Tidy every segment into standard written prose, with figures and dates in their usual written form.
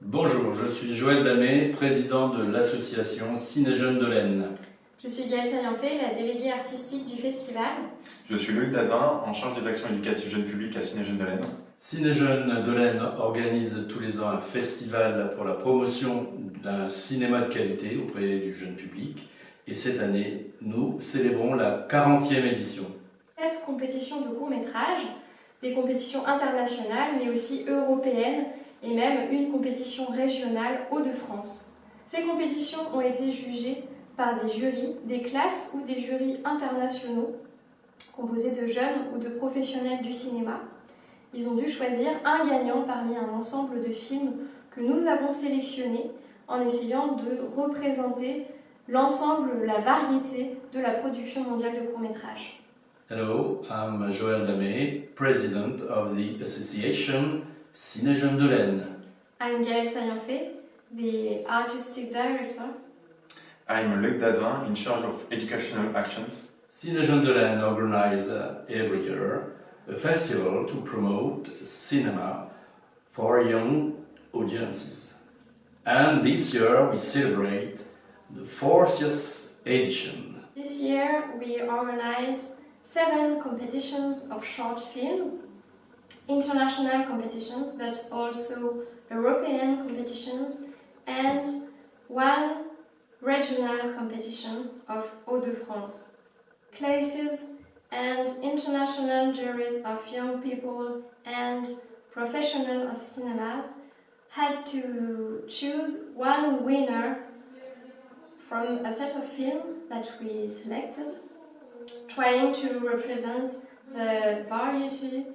Bonjour, je suis Joël Damé, président de l'association Ciné-Jeunes de l'Aisne. Je suis Gaëlle Saillanfay, la déléguée artistique du festival. Je suis Loïc Dazin, en charge des actions éducatives jeunes publics à Ciné-Jeunes de l'Aisne. Ciné-Jeunes de l'Aisne organise tous les ans un festival pour la promotion d'un cinéma de qualité auprès du jeune public. Et cette année, nous célébrons la 40e édition. Cette compétition de court-métrage, des compétitions internationales, mais aussi européennes, et même une compétition régionale Hauts-de-France. Ces compétitions ont été jugées par des jurys, des classes ou des jurys internationaux, composés de jeunes ou de professionnels du cinéma. Ils ont dû choisir un gagnant parmi un ensemble de films que nous avons sélectionnés en essayant de représenter l'ensemble, la variété de la production mondiale de court-métrage. Hello, I'm Joël Damé, president of the association Ciné-Jeunes de l'Aisne. I'm Gaëlle Saillanfay, the artistic director. I'm Loïc Dazin, in charge of educational actions. Ciné-Jeunes de l'Aisne organize every year a festival to promote cinema for young audiences. And this year we celebrate the 40th edition. This year we organize 7 competitions of short films, international competitions, but also European competitions, and 1 regional competition of Hauts-de-France. Classes and international juries of young people and professionals of cinemas had to choose one winner from a set of films that we selected, trying to represent the variety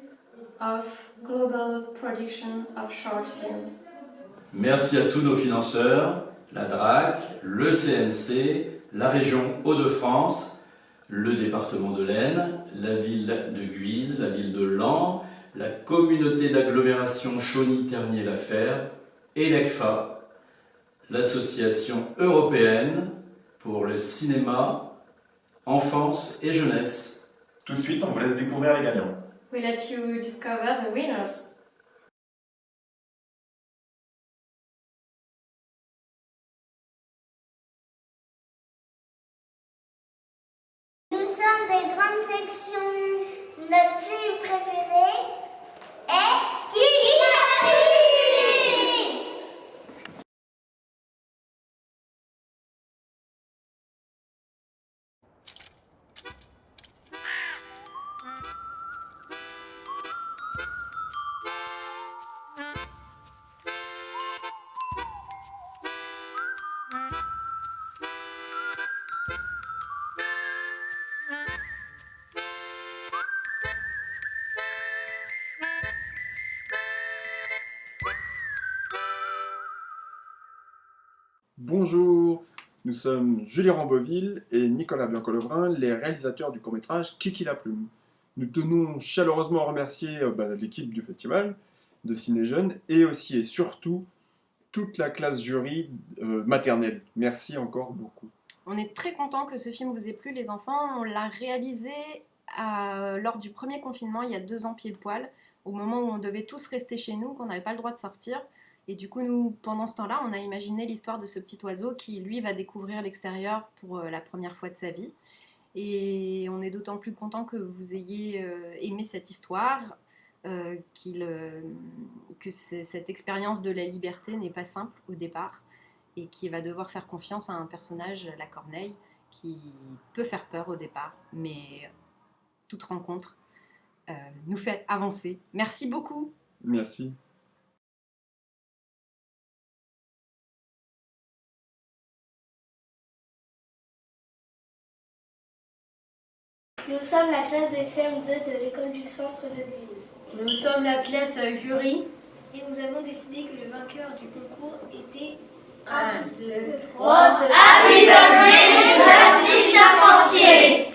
of global production of short films. Merci à tous nos financeurs, la DRAC, le CNC, la région Hauts-de-France, le département de l'Aisne, la ville de Guise, la ville de Laon, la communauté d'agglomération Chauny-Ternier-Laferre et l'ECFA, l'association européenne pour le cinéma, enfance et jeunesse. Tout de suite, on vous laisse découvrir les gagnants. We let you discover the winners. Nous sommes des grandes sections. Notre film préféré est Kiki la pluie. Bonjour, nous sommes Julie Ramboville et Nicolas Biancolevrin, les réalisateurs du court-métrage Kiki la plume. Nous tenons chaleureusement à remercier l'équipe du festival de Ciné-Jeunes et aussi et surtout toute la classe jury maternelle. Merci encore beaucoup. On est très content que ce film vous ait plu, les enfants. On l'a réalisé lors du premier confinement, il y a 2 ans pile poil, au moment où on devait tous rester chez nous, qu'on n'avait pas le droit de sortir. Et du coup, nous, pendant ce temps-là, on a imaginé l'histoire de ce petit oiseau qui, lui, va découvrir l'extérieur pour la première fois de sa vie. Et on est d'autant plus content que vous ayez aimé cette histoire, que cette expérience de la liberté n'est pas simple au départ et qui va devoir faire confiance à un personnage, la Corneille, qui peut faire peur au départ, mais toute rencontre nous fait avancer. Merci beaucoup. Merci. Nous sommes la classe des CM2 de l'école du centre de Guise. Nous sommes la classe jury. Et nous avons décidé que le vainqueur du concours était 1, 2, 3. Happy birthday, Nathalie Charpentier!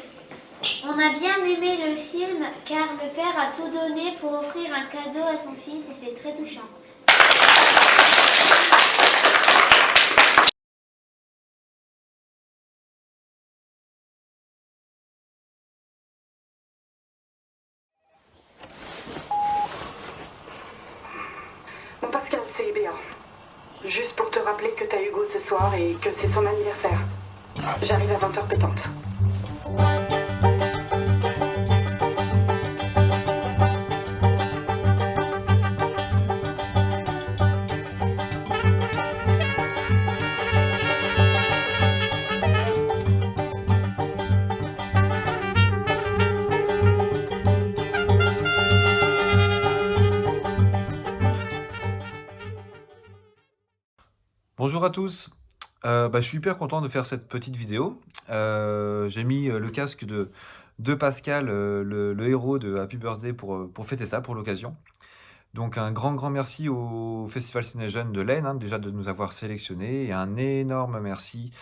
On a bien aimé le film car le père a tout donné pour offrir un cadeau à son fils et c'est très touchant. Pascal, c'est bien. rappeler que t'as Hugo ce soir et que c'est son anniversaire. J'arrive à 20h pétante. Bonjour à tous, je suis hyper content de faire cette petite vidéo. J'ai mis le casque de Pascal, le héros de Happy Birthday pour fêter ça, pour l'occasion. Donc un grand merci au Festival Ciné Jeunes de l'Aisne, hein, déjà de nous avoir sélectionnés, et un énorme merci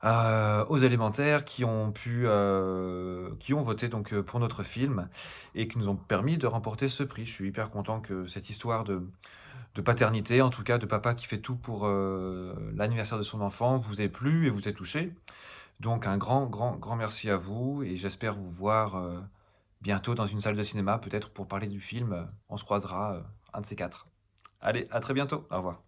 aux élémentaires qui ont voté donc, pour notre film et qui nous ont permis de remporter ce prix. Je suis hyper content que cette histoire de paternité, en tout cas de papa qui fait tout pour l'anniversaire de son enfant, vous ait plu et vous ait touché. Donc un grand merci à vous et j'espère vous voir bientôt dans une salle de cinéma, peut-être pour parler du film. On se croisera un de ces quatre. Allez, à très bientôt, au revoir.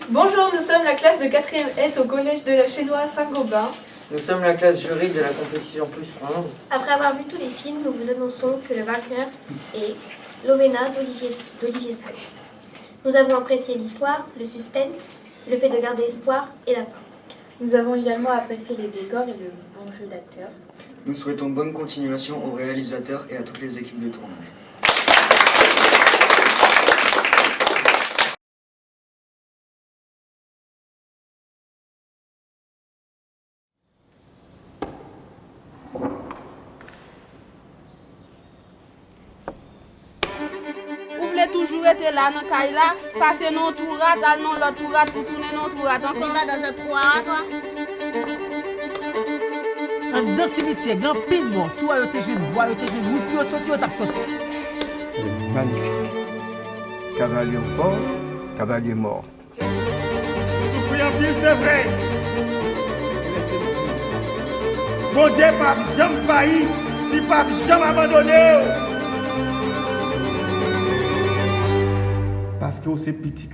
Bonjour, nous sommes la classe de 4e S au collège de la Chénois Saint-Gobain. Nous sommes la classe jury de la compétition plus 11. Après avoir vu tous les films, nous vous annonçons que le vainqueur est Lovena d'Olivier Sagne. Nous avons apprécié l'histoire, le suspense, le fait de garder espoir et la fin. Nous avons également apprécié les décors et le bon jeu d'acteurs. Nous souhaitons bonne continuation aux réalisateurs et à toutes les équipes de tournage. Toujours été là dans Kaila, passer non tourat, dans non l'autre tourat pour tourner non tourat. Encore pas dans un tourat, toi. Dans le cimetière, grand pile mort, soit yo te jeune voix, yo te jeune route, puis yo sorti, yo tap sorti. Magnifique. Cavalier mort, cavalier mort. Souffrir en pile, c'est vrai. Mon Dieu, pas jamais failli, il pas jamais abandonné. Parce que c'est petit.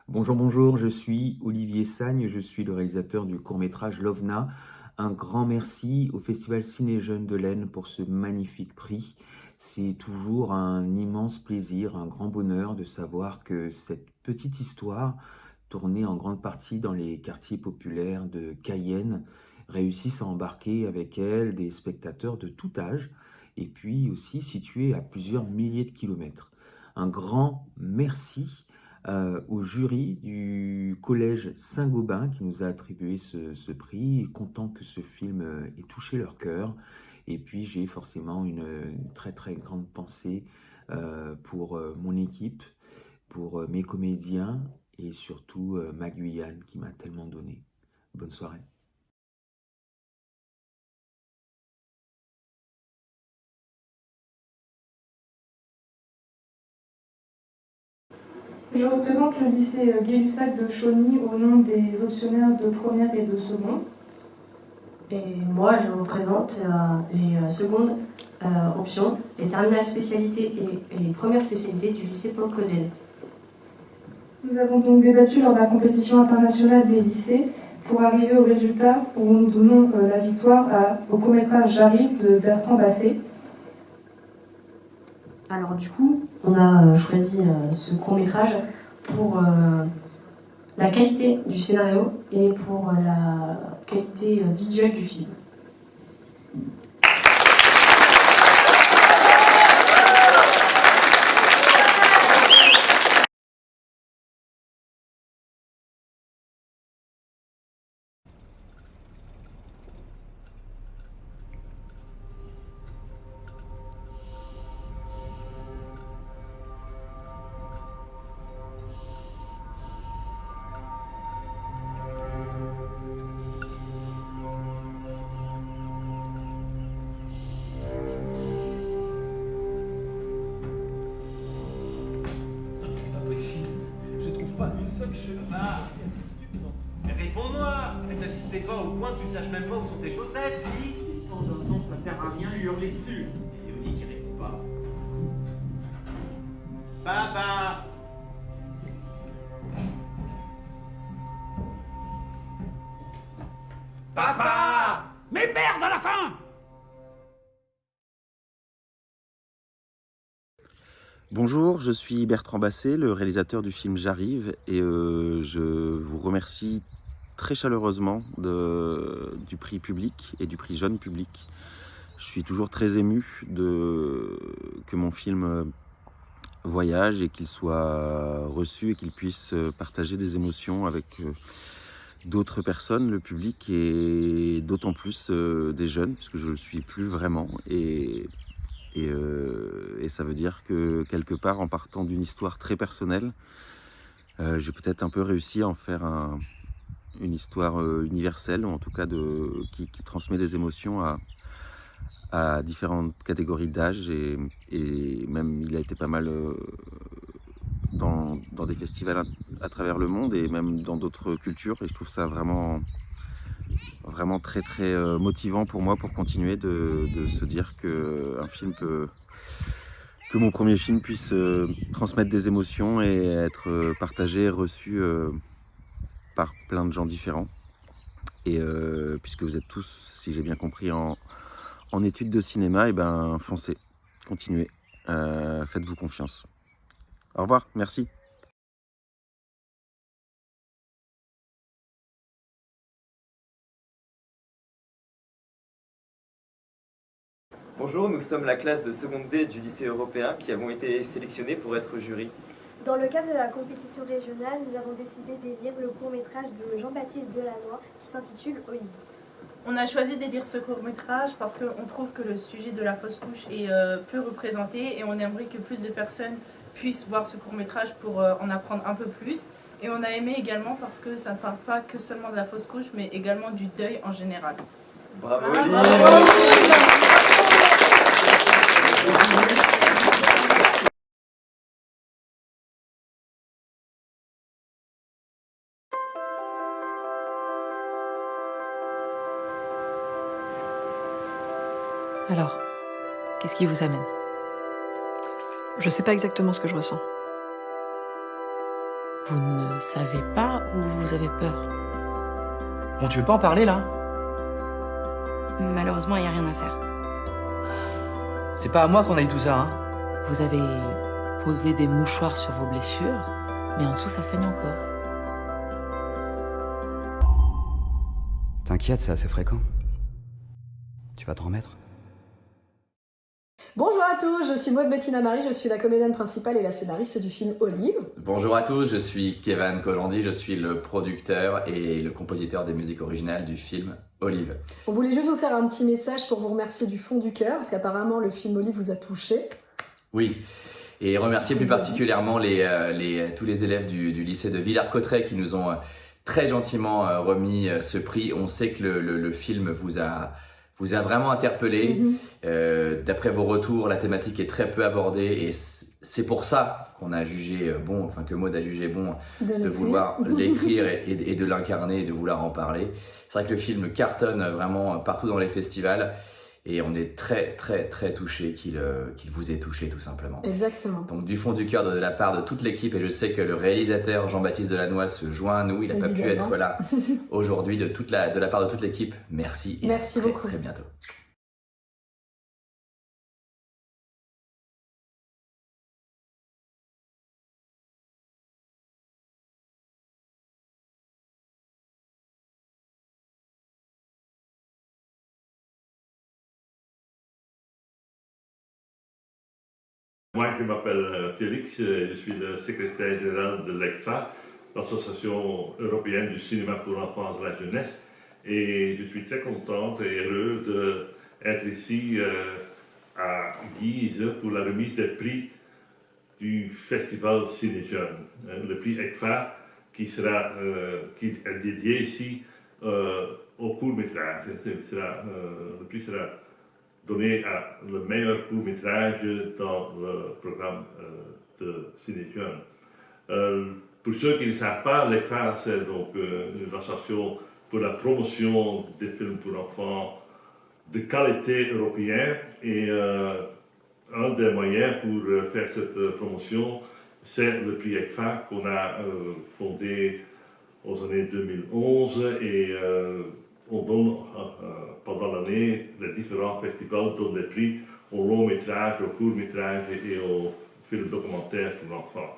Bonjour, je suis Olivier Sagne, je suis le réalisateur du court-métrage Lovena. Un grand merci au Festival Ciné Jeunes de l'Aisne pour ce magnifique prix. C'est toujours un immense plaisir, un grand bonheur de savoir que cette petite histoire, tournée en grande partie dans les quartiers populaires de Cayenne, réussissent à embarquer avec elle des spectateurs de tout âge et puis aussi situés à plusieurs milliers de kilomètres. Un grand merci au jury du collège Saint-Gobain qui nous a attribué ce prix, content que ce film ait touché leur cœur. Et puis j'ai forcément une très grande pensée pour mon équipe, pour mes comédiens, et surtout ma Guyane qui m'a tellement donné. Bonne soirée. Je représente le lycée Gay-Lussac de Chauny au nom des optionnaires de première et de seconde. Et moi, je représente les secondes options, les terminales spécialités et les premières spécialités du lycée Paul Claudel. Nous avons donc débattu lors de la compétition internationale des lycées pour arriver au résultat où nous donnons la victoire au court-métrage J'arrive de Bertrand Basset. Alors du coup, on a choisi ce court-métrage pour la qualité du scénario et pour la qualité visuelle du film. Mais réponds-moi! Mais t'assistais pas au point que tu saches même pas où sont tes chaussettes, si? Non, ça sert à rien de lui hurler dessus. Et Léonie qui répond pas. Papa! Papa! Mais merde à la fin! Bonjour, je suis Bertrand Basset, le réalisateur du film J'arrive, et je vous remercie très chaleureusement du prix public et du prix jeune public. Je suis toujours très ému que mon film voyage et qu'il soit reçu et qu'il puisse partager des émotions avec d'autres personnes, le public, et d'autant plus des jeunes, puisque je ne le suis plus vraiment. Et ça veut dire que quelque part, en partant d'une histoire très personnelle, j'ai peut-être un peu réussi à en faire une histoire universelle, ou en tout cas qui transmet des émotions à différentes catégories d'âge, et même il a été pas mal dans des festivals à travers le monde et même dans d'autres cultures, et je trouve ça vraiment très très motivant pour moi, pour continuer de se dire que mon premier film puisse transmettre des émotions et être partagé, reçu par plein de gens différents. Et puisque vous êtes tous, si j'ai bien compris, en études de cinéma, et ben foncez, continuez, faites-vous confiance. Au revoir, merci. Bonjour, nous sommes la classe de seconde D du lycée européen qui avons été sélectionnés pour être jury. Dans le cadre de la compétition régionale, nous avons décidé d'élire le court-métrage de Jean-Baptiste Delannoy qui s'intitule Olive. On a choisi d'élire ce court-métrage parce qu'on trouve que le sujet de la fausse couche est peu représenté et on aimerait que plus de personnes puissent voir ce court-métrage pour en apprendre un peu plus. Et on a aimé également parce que ça ne parle pas que seulement de la fausse couche, mais également du deuil en général. Bravo, Olive! Alors, qu'est-ce qui vous amène? Je sais pas exactement ce que je ressens. Vous ne savez pas ou vous avez peur? Bon, tu veux pas en parler là? Malheureusement, il n'y a rien à faire. C'est pas à moi qu'on a eu tout ça, hein? Vous avez posé des mouchoirs sur vos blessures, mais en dessous, ça saigne encore. T'inquiète, c'est assez fréquent. Tu vas t'en remettre. Bonjour à tous, je suis Maud Bettina Marie, je suis la comédienne principale et la scénariste du film Olive. Bonjour à tous, je suis Kevin Kojandi, je suis le producteur et le compositeur des musiques originales du film Olive. On voulait juste vous faire un petit message pour vous remercier du fond du cœur, parce qu'apparemment le film Olive vous a touché. Oui, et remercier plus particulièrement tous les élèves du lycée de Villers-Cotterêts qui nous ont très gentiment remis ce prix. On sait que le film vous a vraiment interpellé. D'après vos retours, la thématique est très peu abordée et c'est pour ça qu'on a jugé bon, enfin que Maud a jugé bon de vouloir l'écrire et de l'incarner et de vouloir en parler. C'est vrai que le film cartonne vraiment partout dans les festivals et on est très très très touché qu'il vous ait touché tout simplement. Exactement. Donc du fond du cœur de la part de toute l'équipe, et je sais que le réalisateur Jean-Baptiste Delannoy se joint à nous, il n'a pas pu être là aujourd'hui, de la part de toute l'équipe, merci. Merci beaucoup. Très bientôt. Moi, je m'appelle Félix, je suis le secrétaire général de l'ECFA, l'Association européenne du cinéma pour l'enfance et la jeunesse, et je suis très content et heureux d'être ici à Guise pour la remise des prix du Festival Ciné Jeune, le prix ECFA qui est dédié ici au court-métrage. Le prix sera donné à le meilleur court-métrage dans le programme de Ciné Jeune. Le Pour ceux qui ne savent pas, l'ECFA, c'est donc une association pour la promotion des films pour enfants de qualité européenne. Et un des moyens pour faire cette promotion, c'est le prix ECFA qu'on a fondé aux années 2011 et on donne pendant l'année, les différents festivals donnent des prix au long métrage, au court métrage et au film documentaire pour l'enfant.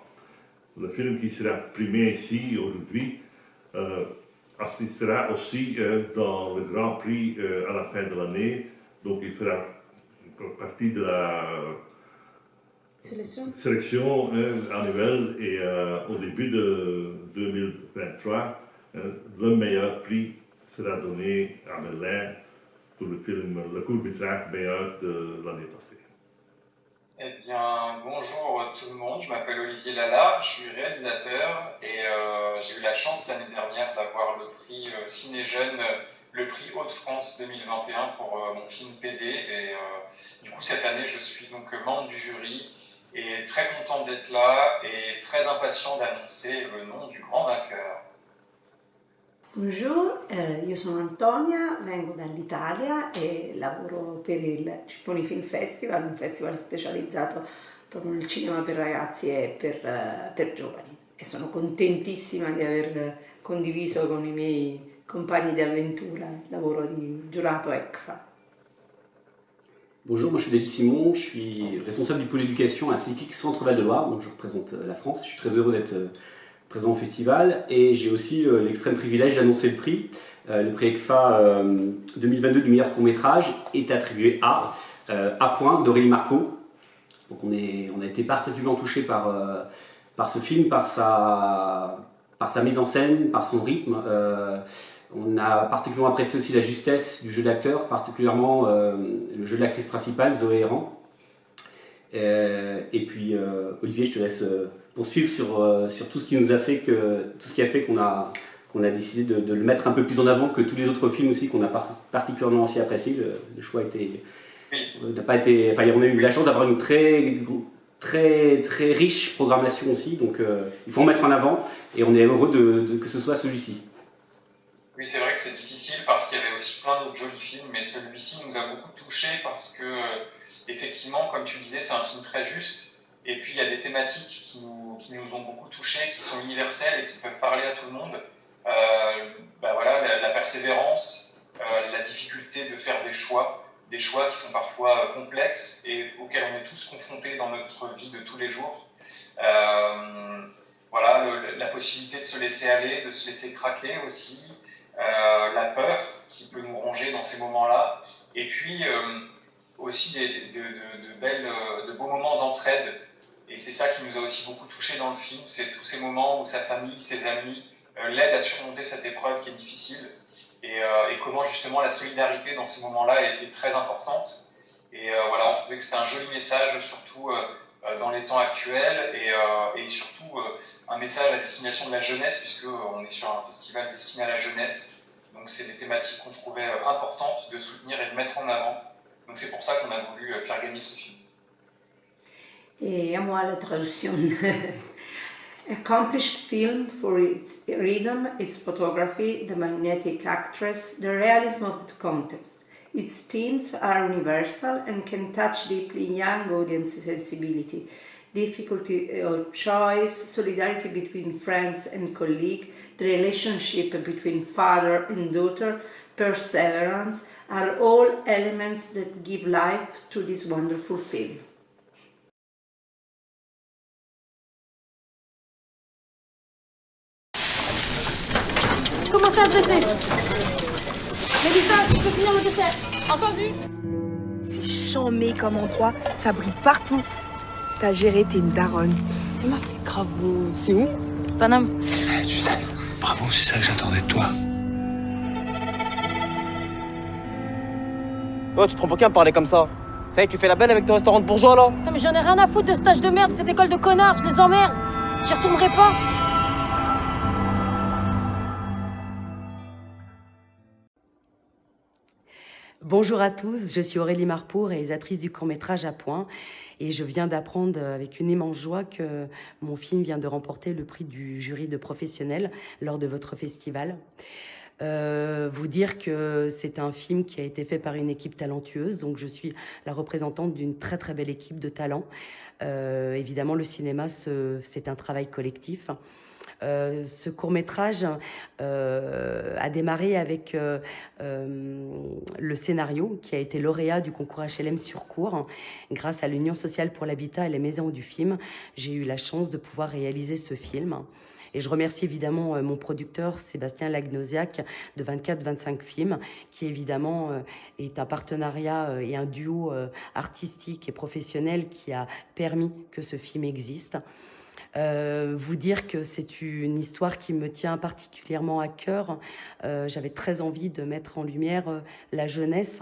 Le film qui sera primé ici aujourd'hui assistera aussi dans le Grand Prix à la fin de l'année, donc il fera partie de la sélection annuelle et au début de 2023, le meilleur prix sera donné à Berlin pour le film, le court-métrage meilleur de l'année passée. Eh bien, bonjour tout le monde, je m'appelle Olivier Lala, je suis réalisateur et j'ai eu la chance l'année dernière d'avoir le prix Ciné Jeune, le prix Hauts-de-France 2021 pour mon film PD et du coup cette année je suis donc membre du jury et très content d'être là et très impatient d'annoncer le nom du grand vainqueur. Bonjour, io sono Antonia, vengo dall'Italia e lavoro per il Cifoni Film Festival, un festival specializzato proprio nel cinema per ragazzi e per giovani. E sono contentissima di aver condiviso con i miei compagni di avventura il lavoro di giurato ECFA. Bonjour, moi je suis David Simon, je suis responsable du pôle éducation à CICIC Centre Val de Loire, donc je représente la France. Je suis très heureux d'être présent au festival et j'ai aussi l'extrême privilège d'annoncer le prix. Le prix ECFA 2022 du meilleur court-métrage est attribué à A. d'Aurélie Marco. Donc on a été particulièrement touché par ce film, par sa mise en scène, par son rythme. On a particulièrement apprécié aussi la justesse du jeu d'acteur, particulièrement le jeu de l'actrice principale, Zoé Héran. Et puis Olivier, je te laisse poursuivre sur tout ce qui nous a fait qu'on a décidé de le mettre un peu plus en avant que tous les autres films aussi qu'on a particulièrement aussi apprécié. Le choix n'a pas été, enfin on a eu la chance d'avoir une très riche programmation aussi, donc il faut en mettre en avant et on est heureux que ce soit celui-ci. Oui, c'est vrai que c'est difficile parce qu'il y avait aussi plein d'autres jolis films, mais celui-ci nous a beaucoup touchés parce que, effectivement, comme tu disais, c'est un film très juste. Et puis, il y a des thématiques qui nous ont beaucoup touchés, qui sont universelles et qui peuvent parler à tout le monde. Voilà, la persévérance, la difficulté de faire des choix qui sont parfois complexes et auxquels on est tous confrontés dans notre vie de tous les jours. Voilà, la possibilité de se laisser aller, de se laisser craquer aussi. La peur qui peut nous ronger dans ces moments-là, et puis aussi de beaux moments d'entraide. Et c'est ça qui nous a aussi beaucoup touchés dans le film, c'est tous ces moments où sa famille, ses amis l'aident à surmonter cette épreuve qui est difficile, et comment justement la solidarité dans ces moments-là est très importante. Et voilà, on trouvait que c'était un joli message, surtout dans les temps actuels, et surtout un message à destination de la jeunesse, puisqu'on est sur un festival destiné à la jeunesse. Donc c'est des thématiques qu'on trouvait importantes de soutenir et de mettre en avant. Donc c'est pour ça qu'on a voulu faire gagner ce film. Et à moi la traduction. Accomplished film for its rhythm, its photography, the magnetic actress, the realism of the context. Its themes are universal and can touch deeply young audience sensibility. Difficulty of choice, solidarity between friends and colleagues, the relationship between father and daughter, perseverance, are all elements that give life to this wonderful film. Commencez à dresser. Mélissa, tu peux finir le dessert. Entendu? C'est chambé comme endroit, ça brille partout. T'as géré, t'es une daronne. Oh, c'est grave beau. C'est où? Paname. Tu sais, bravo, c'est ça que j'attendais de toi. Oh, tu te prends pour qui à me parler comme ça? Ça y est, tu fais la belle avec ton restaurant de bourgeois, là? Putain, mais j'en ai rien à foutre de stage de merde, cette école de connards, je les emmerde. J'y retournerai pas. Bonjour à tous, je suis Aurélie Marpeau, réalisatrice du court-métrage À Point, et je viens d'apprendre avec une immense joie que mon film vient de remporter le prix du jury de professionnels lors de votre festival. Vous dire que c'est un film qui a été fait par une équipe talentueuse, donc je suis la représentante d'une très très belle équipe de talents. Évidemment, le cinéma, c'est un travail collectif. Ce court-métrage a démarré avec le scénario qui a été lauréat du concours HLM sur cours. Grâce à l'Union sociale pour l'habitat et les maisons du film, j'ai eu la chance de pouvoir réaliser ce film. Et je remercie évidemment mon producteur Sébastien Lagnosiac de 24-25 films, qui évidemment est un partenariat et un duo artistique et professionnel qui a permis que ce film existe. Vous dire que c'est une histoire qui me tient particulièrement à cœur. J'avais très envie de mettre en lumière la jeunesse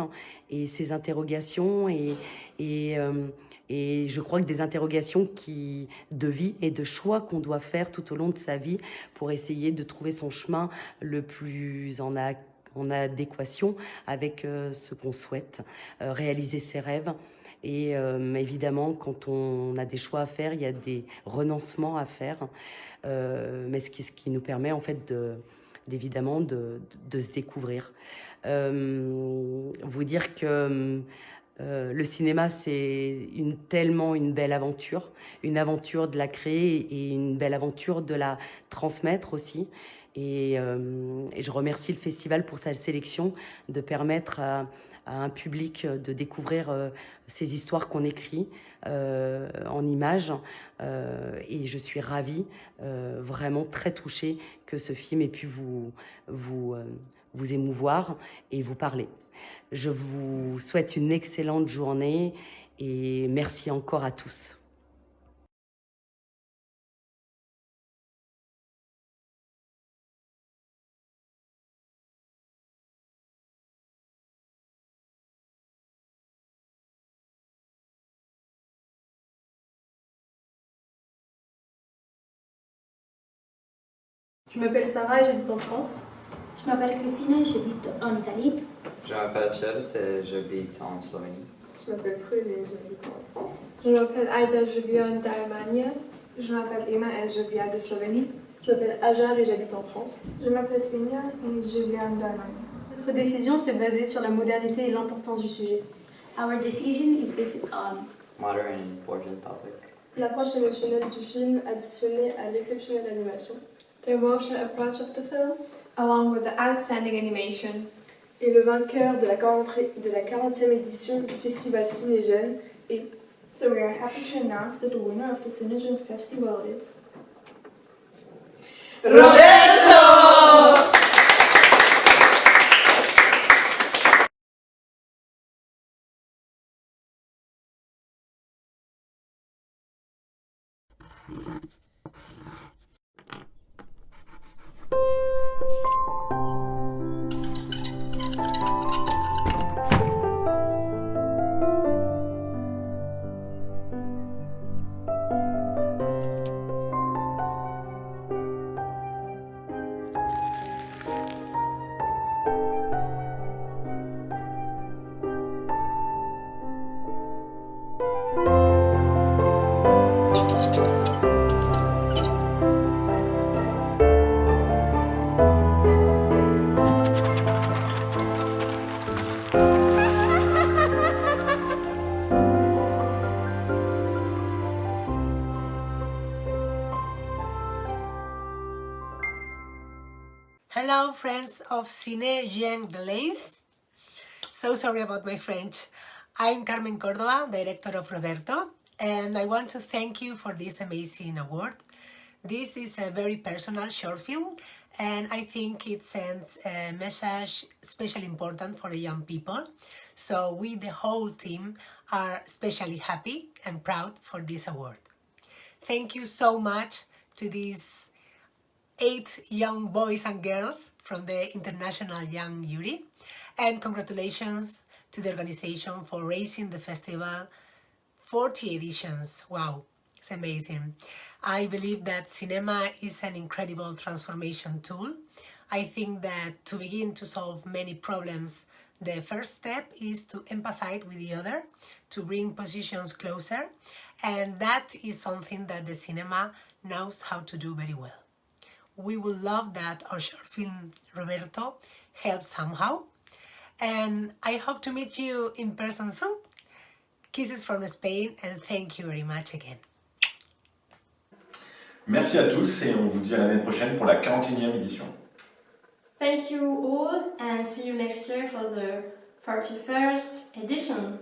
et ses interrogations et je crois que des interrogations de vie et de choix qu'on doit faire tout au long de sa vie pour essayer de trouver son chemin le plus en adéquation avec ce qu'on souhaite, réaliser ses rêves. Et évidemment, quand on a des choix à faire, il y a des renoncements à faire, mais ce qui nous permet en fait évidemment de se découvrir. Vous dire que le cinéma, c'est tellement une belle aventure, une aventure de la créer et une belle aventure de la transmettre aussi. Et je remercie le festival pour sa sélection, de permettre à un public de découvrir ces histoires qu'on écrit en images. Et je suis ravie, vraiment très touchée que ce film ait pu vous émouvoir et vous parler. Je vous souhaite une excellente journée et merci encore à tous. Je m'appelle Sarah et j'habite en France. Je m'appelle Christina et j'habite en Italie. Je m'appelle Charlotte et j'habite en Slovénie. Je m'appelle Prune et j'habite en France. Je m'appelle Aïda, je viens d'Allemagne. Je m'appelle Emma et je viens de Slovénie. Je m'appelle Ajar et j'habite en France. Je m'appelle Finia et je viens d'Allemagne. Notre décision s'est basée sur la modernité et l'importance du sujet. Our decision is based on modern and important topic. L'approche émotionnelle du film additionnée à l'exceptionnelle animation. The emotional approach of the film, along with the outstanding animation. Et le vainqueur de la 40e édition du Festival Cinégène est... So we are happy to announce that the winner of the Cinégène Festival is... Roberto! Hello, friends of Cine Jean Delays. So sorry about my French. I'm Carmen Córdoba, director of Roberto, and I want to thank you for this amazing award. This is a very personal short film, and I think it sends a message especially important for the young people. So we, the whole team, are especially happy and proud for this award. Thank you so much to these 8 young boys and girls from the International Young Jury, and congratulations to the organization for raising the festival 40 editions. Wow, it's amazing. I believe that cinema is an incredible transformation tool. I think that to begin to solve many problems The first step is to empathize with the other, to bring positions closer, and that is something that the cinema knows how to do very well. We would love that our short film, Roberto, helps somehow, and I hope to meet you in person soon. Kisses from Spain, and thank you very much again. Merci à tous et on vous dit à l'année prochaine pour la 41e édition. Thank you all and see you next year for the 41st edition.